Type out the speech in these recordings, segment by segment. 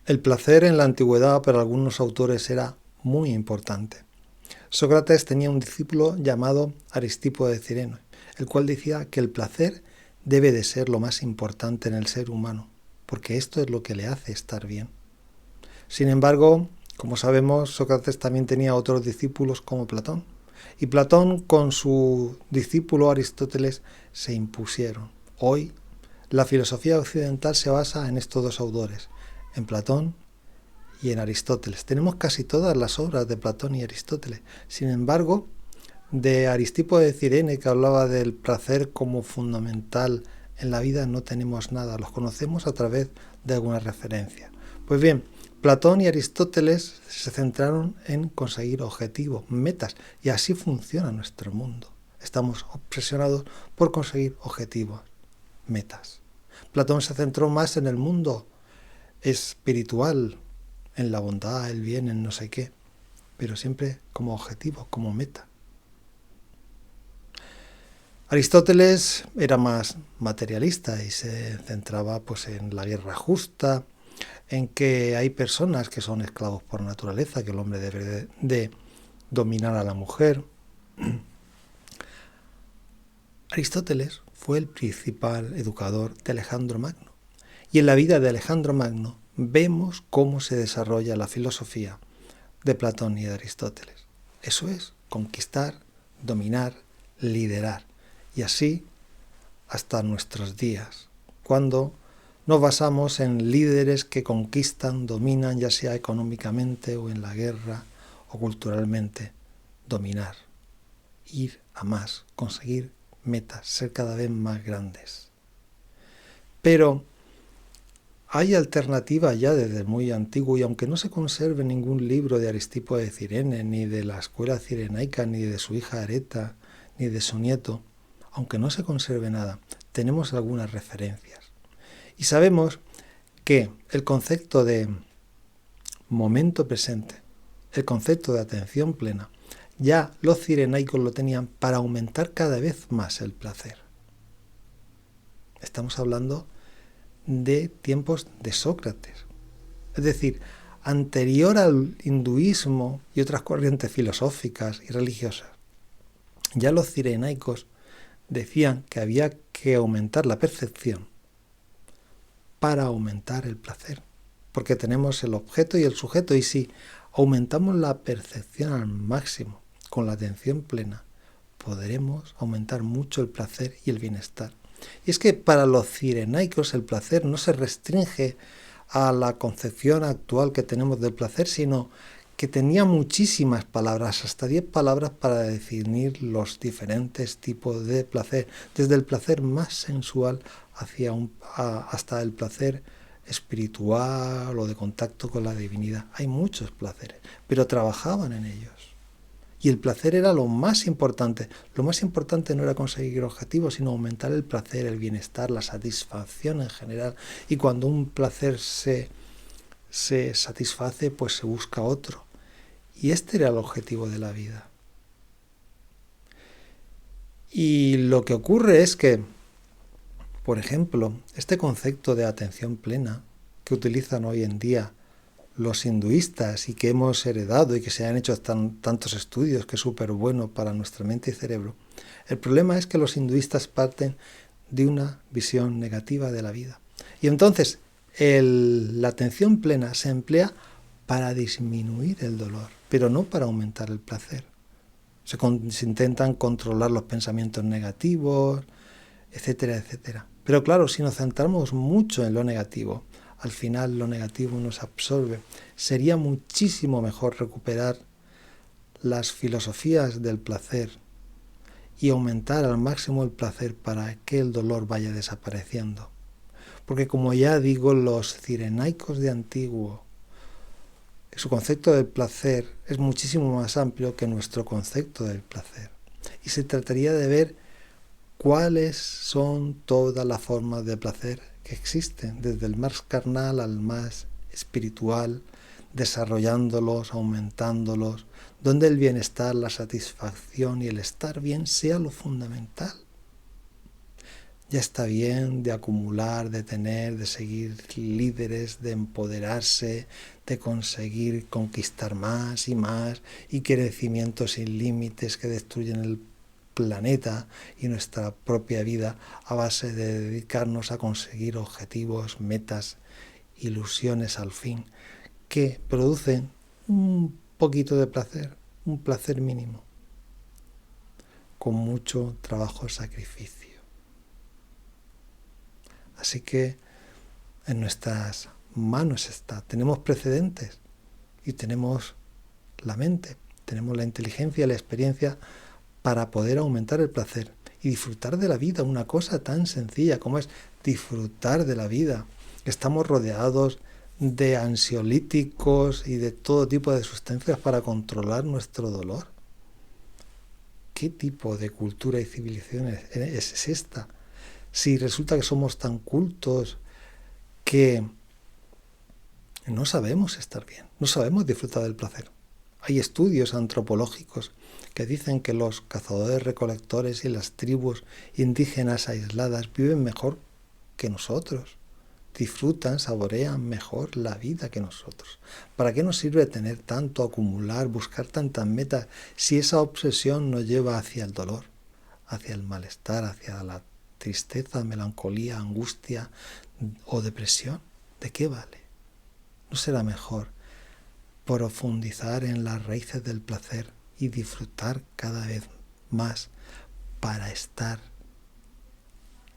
El placer en la antigüedad para algunos autores era muy importante. Sócrates tenía un discípulo llamado Aristipo de Cirene, el cual decía que el placer debe de ser lo más importante en el ser humano, porque esto es lo que le hace estar bien. Sin embargo, como sabemos, Sócrates también tenía otros discípulos como Platón, y Platón con su discípulo Aristóteles se impusieron. Hoy, la filosofía occidental se basa en estos dos autores, en Platón y en Aristóteles. Tenemos casi todas las obras de Platón y Aristóteles. Sin embargo, de Aristipo de Cirene, que hablaba del placer como fundamental en la vida, no tenemos nada. Los conocemos a través de alguna referencia. Pues bien, Platón y Aristóteles se centraron en conseguir objetivos, metas, y así funciona nuestro mundo. Estamos obsesionados por conseguir objetivos, metas. Platón se centró más en el mundo espiritual, en la bondad, el bien, en no sé qué, pero siempre como objetivo, como meta. Aristóteles era más materialista y se centraba pues en la guerra justa, en que hay personas que son esclavos por naturaleza, que el hombre debe de dominar a la mujer. Aristóteles fue el principal educador de Alejandro Magno. Y en la vida de Alejandro Magno vemos cómo se desarrolla la filosofía de Platón y de Aristóteles. Eso es, conquistar, dominar, liderar. Y así hasta nuestros días, cuando nos basamos en líderes que conquistan, dominan, ya sea económicamente o en la guerra o culturalmente, dominar, ir a más, conseguir metas, ser cada vez más grandes. Pero hay alternativas ya desde muy antiguo, y aunque no se conserve ningún libro de Aristipo de Cirene, ni de la escuela cirenaica, ni de su hija Areta, ni de su nieto, aunque no se conserve nada, tenemos algunas referencias. Y sabemos que el concepto de momento presente, el concepto de atención plena, ya los cirenaicos lo tenían para aumentar cada vez más el placer. Estamos hablando de tiempos de Sócrates, es decir, anterior al hinduismo y otras corrientes filosóficas y religiosas. Ya los cirenaicos decían que había que aumentar la percepción para aumentar el placer, porque tenemos el objeto y el sujeto, y si aumentamos la percepción al máximo con la atención plena, podremos aumentar mucho el placer y el bienestar. Y es que para los cirenaicos el placer no se restringe a la concepción actual que tenemos del placer, sino que tenía muchísimas palabras, hasta 10 palabras para definir los diferentes tipos de placer, desde el placer más sensual hasta el placer espiritual o de contacto con la divinidad. Hay muchos placeres, pero trabajaban en ellos. Y el placer era lo más importante. Lo más importante no era conseguir objetivos, sino aumentar el placer, el bienestar, la satisfacción en general. Y cuando un placer se satisface, pues se busca otro. Y este era el objetivo de la vida. Y lo que ocurre es que, por ejemplo, este concepto de atención plena que utilizan hoy en día los hinduistas y que hemos heredado y que se han hecho tantos estudios, que es súper bueno para nuestra mente y cerebro, el problema es que los hinduistas parten de una visión negativa de la vida. Y entonces la atención plena se emplea para disminuir el dolor, pero no para aumentar el placer. Se intentan controlar los pensamientos negativos, etcétera, etcétera. Pero claro, si nos centramos mucho en lo negativo, al final lo negativo nos absorbe. Sería muchísimo mejor recuperar las filosofías del placer y aumentar al máximo el placer para que el dolor vaya desapareciendo. Porque como ya digo, los cirenaicos de antiguo, su concepto del placer es muchísimo más amplio que nuestro concepto del placer. Y se trataría de ver cuáles son todas las formas de placer que existen, desde el más carnal al más espiritual, desarrollándolos, aumentándolos, donde el bienestar, la satisfacción y el estar bien sea lo fundamental. Ya está bien de acumular, de tener, de seguir líderes, de empoderarse, de conseguir conquistar más y crecimientos sin límites que destruyen el planeta y nuestra propia vida a base de dedicarnos a conseguir objetivos, metas, ilusiones al fin, que producen un poquito de placer, un placer mínimo, con mucho trabajo y sacrificio. Así que en nuestras manos está. Tenemos precedentes y tenemos la mente, tenemos la inteligencia y la experiencia para poder aumentar el placer y disfrutar de la vida, una cosa tan sencilla como es disfrutar de la vida. Estamos rodeados de ansiolíticos y de todo tipo de sustancias para controlar nuestro dolor. ¿Qué tipo de cultura y civilización es esta? Si resulta que somos tan cultos que no sabemos estar bien, no sabemos disfrutar del placer. Hay estudios antropológicos que dicen que los cazadores-recolectores y las tribus indígenas aisladas viven mejor que nosotros, disfrutan, saborean mejor la vida que nosotros. ¿Para qué nos sirve tener tanto, acumular, buscar tantas metas, si esa obsesión nos lleva hacia el dolor, hacia el malestar, hacia la tristeza, melancolía, angustia o depresión? ¿De qué vale? ¿No será mejor profundizar en las raíces del placer y disfrutar cada vez más para estar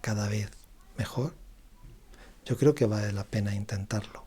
cada vez mejor? Yo creo que vale la pena intentarlo.